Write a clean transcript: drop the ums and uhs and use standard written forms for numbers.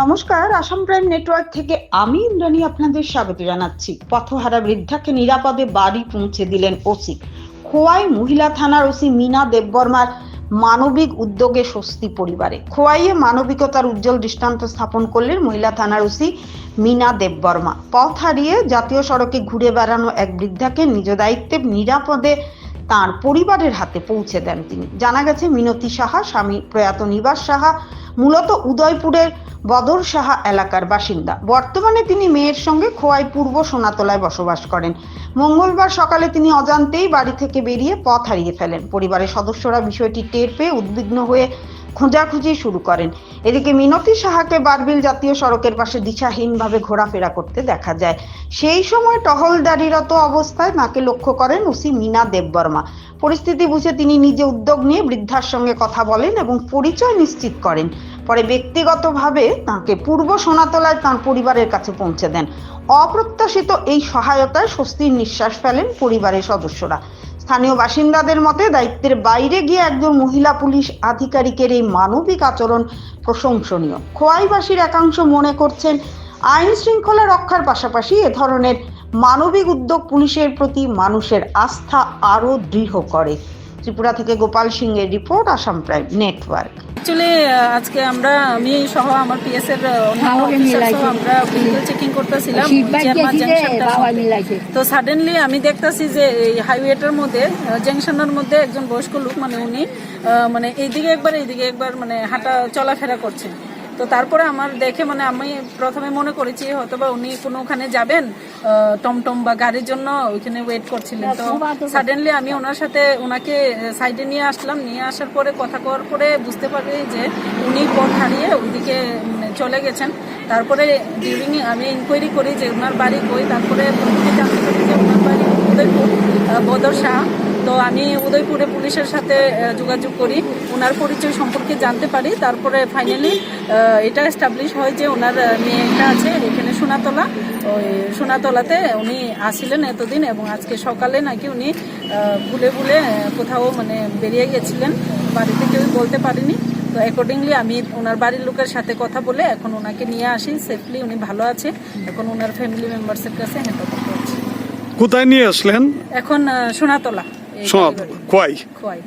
নমস্কার, Assam prime network থেকে আমি ইন্দ্রাণী আপনাদের স্বাগত জানাচ্ছি। পথহারা বৃদ্ধাকে নিরাপদে বাড়ি পৌঁছে দিলেন ওসি। খোয়াই মহিলা থানার ওসি মীনা দেববর্মার মানবিক উদ্যোগে স্বস্তি পরিবারে। খোয়াইয়ে মানবিকতার উজ্জ্বল দৃষ্টান্ত স্থাপন করলেন মহিলা থানার ওসি মীনা দেববর্মা। পথ হারিয়ে জাতীয় সড়কে ঘুরে বেড়ানো এক বৃদ্ধাকে নিজ দায়িত্বে নিরাপদে তার পরিবারের হাতে পৌঁছে দেন তিনি। জানা গেছে, মিনতি সাহা স্বামী প্রয়াত নিবাস সাহা মূলত উদয়পুরের বদর সাহা এলাকার বাসিন্দা। বর্তমানে তিনি মেয়ের সঙ্গে খোয়াই পূর্ব সোনাতলায় বসবাস করেন। মঙ্গলবার সকালে তিনি অজান্তেই বাড়ি থেকে বেরিয়ে পথ হারিয়ে ফেলেন। পরিবারের সদস্যরা বিষয়টি টের পেয়ে উদ্বিগ্ন হয়ে খোঁজাখুঁজি শুরু করেন। এদিকে মিনতি সাহাকে বারবিল জাতীয় সড়কের পাশে দিশাহীনভাবে ঘোরাফেরা করতে দেখা যায়। সেই সময় টহলদারিরত অবস্থায় তাকে লক্ষ্য করেন ওসি মীনা দেববর্মা। পরিস্থিতি বুঝে তিনি নিজে উদ্যোগ নিয়ে বৃদ্ধার সঙ্গে কথা বলেন এবং পরিচয় নিশ্চিত করেন। পরে ব্যক্তিগতভাবে তাকে পূর্ব সোনাতলায় তার পরিবারের কাছে পৌঁছে দেন। অপ্রত্যাশিত এই সহায়তায় স্বস্তির নিঃশ্বাস ফেলেন পরিবারের সদস্যরা। স্থানীয় বাসিন্দাদের মতে, দায়িত্বের বাইরে গিয়ে একজন মহিলা পুলিশ আধিকারিকের এই মানবিক আচরণ প্রশংসনীয়। খোয়াইবাসীর একাংশ মনে করছেন, আইন শৃঙ্খলা রক্ষার পাশাপাশি এ ধরনের মানবিক উদ্যোগ পুলিশের প্রতি মানুষের আস্থা আরও দৃঢ় করে। ত্রিপুরা থেকে গোপাল সিংয়ের report, Assam prime network. Actually আজকে আমি সহ আমার পিএস এর আমরা ভেহিকল চেকিং করতেছিলাম চেয়ারম্যান জাংশনটা। তো সাডেনলি আমি দেখতেছি যে এই হাইওয়েটার মধ্যে জাংশনের মধ্যে একজন বয়স্ক লোক উনি এইদিকে একবার হাঁটা চলাফেরা করছেন। তো তারপরে আমার দেখে আমি প্রথমে মনে করেছি হয়তোবা উনি কোনোখানে যাবেন, টমটম বা গাড়ির জন্য ওইখানে ওয়েট করছিলেন। তো সাডেনলি আমি ওনাকে সাইডে নিয়ে আসলাম। নিয়ে আসার পরে কথা কওয়ার পরে বুঝতে পারি যে উনি পথ হারিয়ে ওইদিকে চলে গেছেন। তারপরে ডিউরিং আমি ইনকোয়ারি করি যে ওনার বাড়ি কই। তারপরে জানতে পারি যে ওনার বাড়ি উদয়পুর বদর শাহ। তো আমি উদয়পুরে পুলিশের সাথে যোগাযোগ করি, ওনার পরিচয় সম্পর্কে জানতে পারি। তারপরে ফাইনালি এটা এস্টাবলিশ হয় যে ওনার মেয়ে একটা আছে এখানে সোনাতলা। ওই সোনাতলাতে উনি আসছিলেন এতদিন, এবং আজকে সকালে নাকি উনি ভুলে কোথাও বেরিয়ে গেছিলেন, বাড়িতে কেউ বলতে পারেনি। তো অ্যাকর্ডিংলি আমি ওনার বাড়ির লোকের সাথে কথা বলে এখন ওনাকে নিয়ে আসি সেফলি। উনি ভালো আছে, এখন ওনার ফ্যামিলি মেম্বার্সের কাছে হ্যান্ড ওভার করছি। কোথায় নিয়ে আসলেন? এখন সোনাতলা, খোয়াই। খোয়াই।